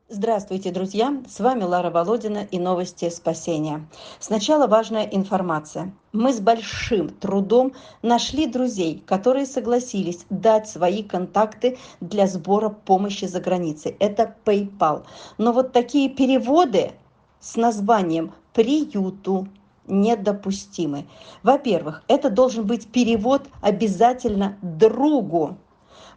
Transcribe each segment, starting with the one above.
Здравствуйте, друзья! С вами Лара Володина и новости спасения. Сначала важная информация. Мы с большим трудом нашли друзей, которые согласились дать свои контакты для сбора помощи за границей. Это PayPal. Но вот такие переводы с названием «приюту» недопустимы. Во-первых, это должен быть перевод обязательно другу.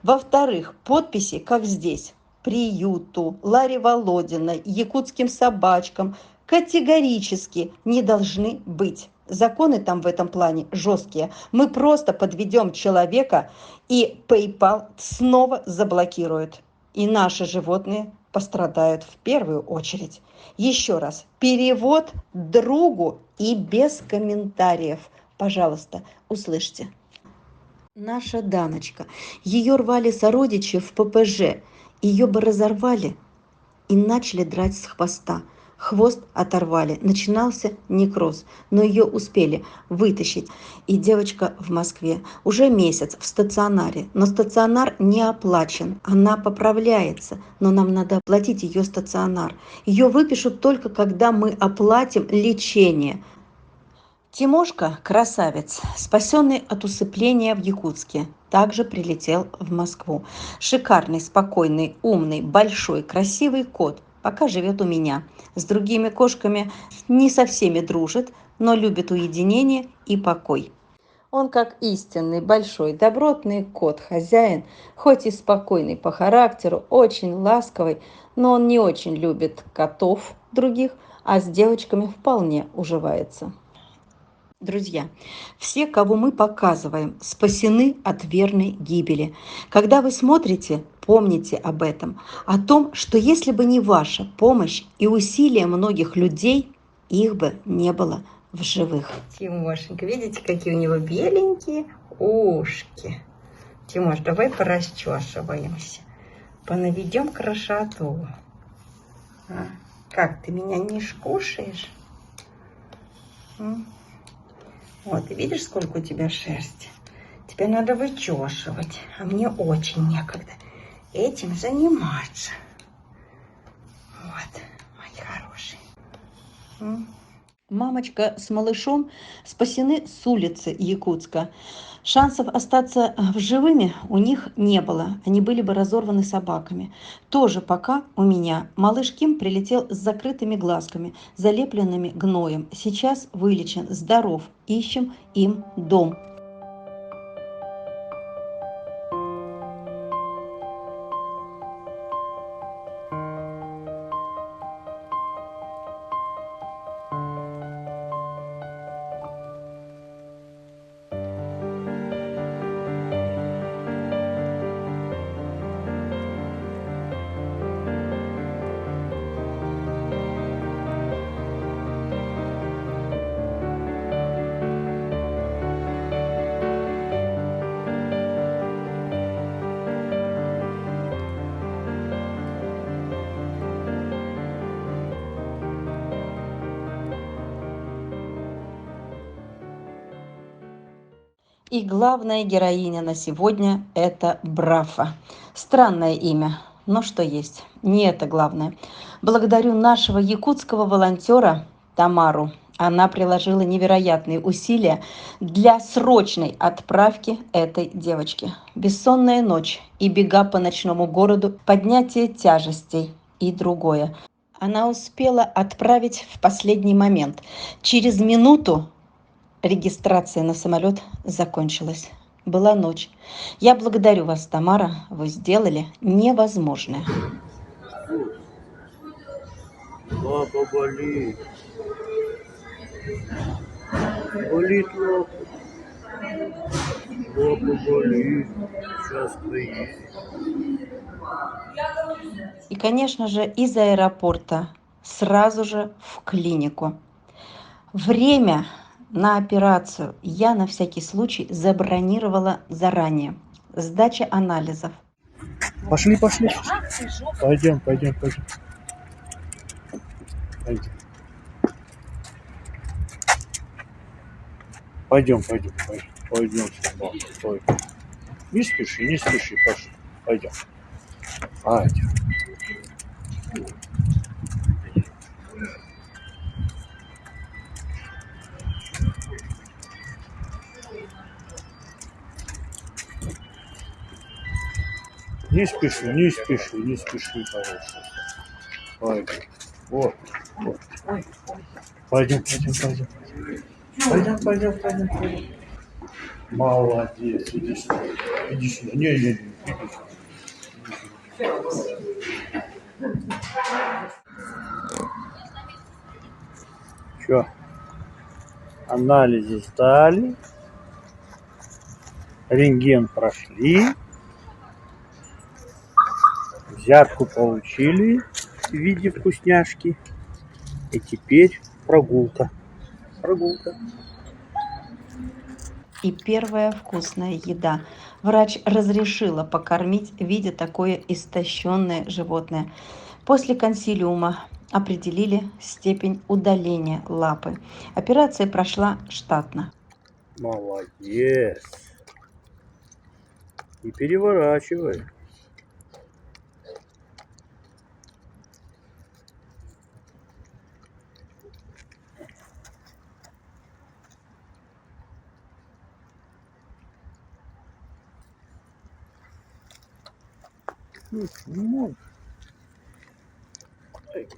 Во-вторых, подписи, как здесь, приюту, Ларе Володиной, якутским собачкам категорически не должны быть. Законы там в этом плане жесткие. Мы просто подведем человека, и PayPal снова заблокирует. И наши животные пострадают в первую очередь. Еще раз, перевод другу и без комментариев. Пожалуйста, услышьте. Наша Даночка. Ее рвали сородичи в ППЖ. Ее бы разорвали и начали драть с хвоста. Хвост оторвали, начинался некроз, но ее успели вытащить. И девочка в Москве уже месяц в стационаре, но стационар не оплачен, она поправляется, но нам надо оплатить ее стационар. Ее выпишут только когда мы оплатим лечение. Тимошка, красавец, спасенный от усыпления в Якутске, также прилетел в Москву. Шикарный, спокойный, умный, большой, красивый кот. Пока живет у меня. С другими кошками не со всеми дружит, но любит уединение и покой. Он как истинный, большой, добротный кот-хозяин, хоть и спокойный по характеру, очень ласковый, но он не очень любит котов других, а с девочками вполне уживается. Друзья, все, кого мы показываем, спасены от верной гибели. Когда вы смотрите, помните об этом, о том, что если бы не ваша помощь и усилия многих людей, их бы не было в живых. Тимошенька, видите, какие у него беленькие ушки. Тимош, давай порасчесываемся, понаведем красоту. Как, ты меня не скушаешь? Вот, ты видишь, сколько у тебя шерсти? Тебе надо вычесывать, а мне очень некогда этим заниматься. Вот, мои хорошие. Мамочка с малышом спасены с улицы Якутска. Шансов остаться живыми у них не было. Они были бы разорваны собаками. Тоже пока у меня. Малыш Ким прилетел с закрытыми глазками, залепленными гноем. Сейчас вылечен, здоров. Ищем им дом. И главная героиня на сегодня – это Брафа. Странное имя, но что есть. Не это главное. Благодарю нашего якутского волонтера Тамару. Она приложила невероятные усилия для срочной отправки этой девочки. Бессонная ночь и бега по ночному городу, поднятие тяжестей и другое. Она успела отправить в последний момент. Через минуту регистрация на самолет закончилась. Была ночь. Я благодарю вас, Тамара. Вы сделали невозможное. Лапа болит. Болит лапа. Лапа болит. Сейчас приедет. И, конечно же, из аэропорта сразу же в клинику. Время на операцию я на всякий случай забронировала заранее. Сдача анализов. Пошли. Пойдем. Пойдем. Пойдем, собака. Пойдем. Не спеши, пошли. Пойдем. Не спеши, не спеши, не спеши, хорошо. Пойдем. Вот, вот. Пойдем, пойдем, пойдем. Пойдем, пойдем, пойдем, пойдем. Молодец, иди сюда. Иди сюда. Не, иди сюда. Че? Анализы сдали. Рентген прошли. Взятку получили в виде вкусняшки. И теперь прогулка. Прогулка. И первая вкусная еда. Врач разрешила покормить, видя такое истощенное животное. После консилиума определили степень удаления лапы. Операция прошла штатно. Молодец. И переворачивай. Ну, ай,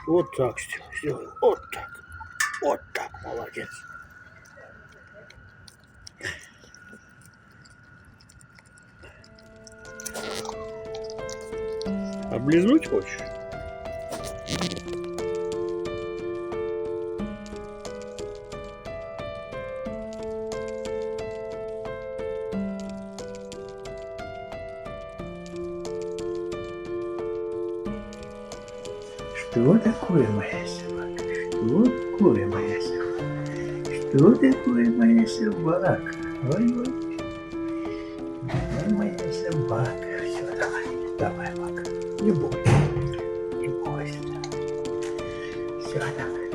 вот так сделай. Вот так. Вот так, молодец. Облизнуть хочешь? Что такое, моя собака? Что такое, моя собака? Что такое, моя собака? Ой-ой. Ой, моя собака. Все, давай, давай, Мака. Не бойся. Не бойся. Все, давай.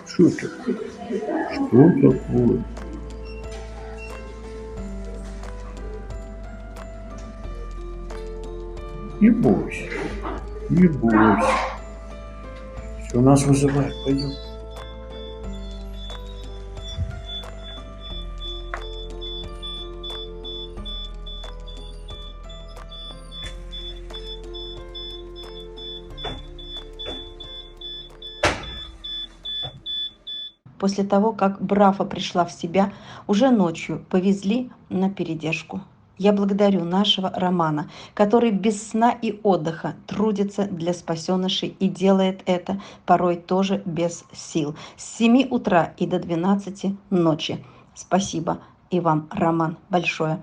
Что такое? Что такое? Не бойся. Не бойся. Все, нас вызывает. Пойдем. После того, как Брафа пришла в себя, уже ночью повезли на передержку. Я благодарю нашего Романа, который без сна и отдыха трудится для спасенышей и делает это порой тоже без сил. С 7 утра и до 12 ночи. Спасибо и вам, Роман, большое.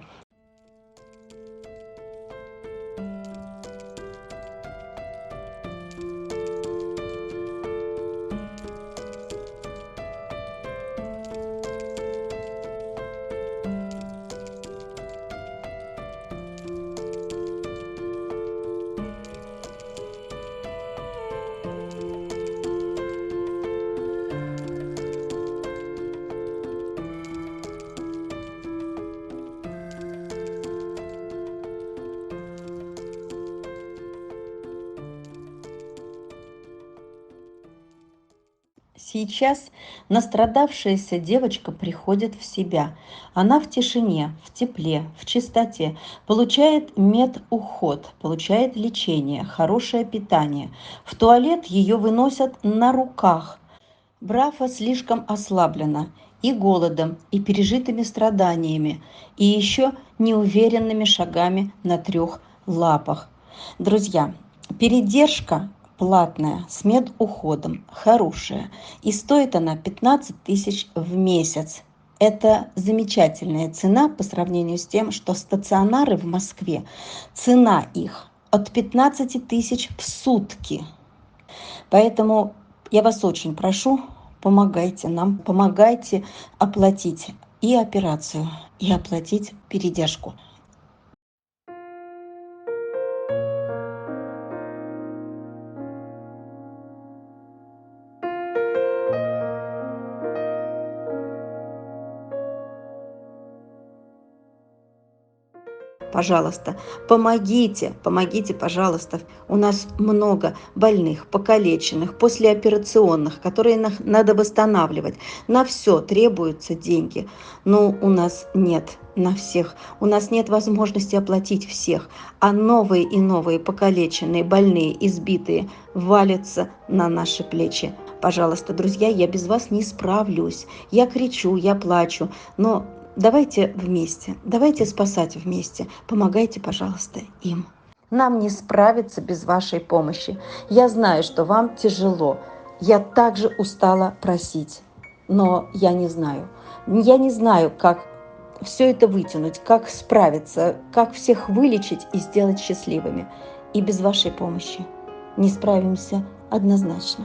Сейчас настрадавшаяся девочка приходит в себя. Она в тишине, в тепле, в чистоте, получает медуход, получает лечение, хорошее питание. В туалет ее выносят на руках. Брафа слишком ослаблена и голодом, и пережитыми страданиями, и еще неуверенными шагами на 3 лапах. Друзья, передержка платная, с медуходом, хорошая, и стоит она 15 тысяч в месяц. Это замечательная цена по сравнению с тем, что стационары в Москве, цена их от 15 тысяч в сутки. Поэтому я вас очень прошу, помогайте нам, помогайте оплатить и операцию, и оплатить передержку. пожалуйста, помогите, пожалуйста. У нас много больных, покалеченных, послеоперационных, которые надо восстанавливать. На все требуются деньги, но у нас нет на всех. У нас нет возможности оплатить всех, а новые и новые покалеченные, больные, избитые валятся на наши плечи. Пожалуйста, друзья, я без вас не справлюсь. Я кричу, я плачу, но давайте вместе, давайте спасать вместе. Помогайте, пожалуйста, им. Нам не справиться без вашей помощи. Я знаю, что вам тяжело. Я также устала просить, но я не знаю. Я не знаю, как все это вытянуть, как справиться, как всех вылечить и сделать счастливыми. И без вашей помощи не справимся однозначно.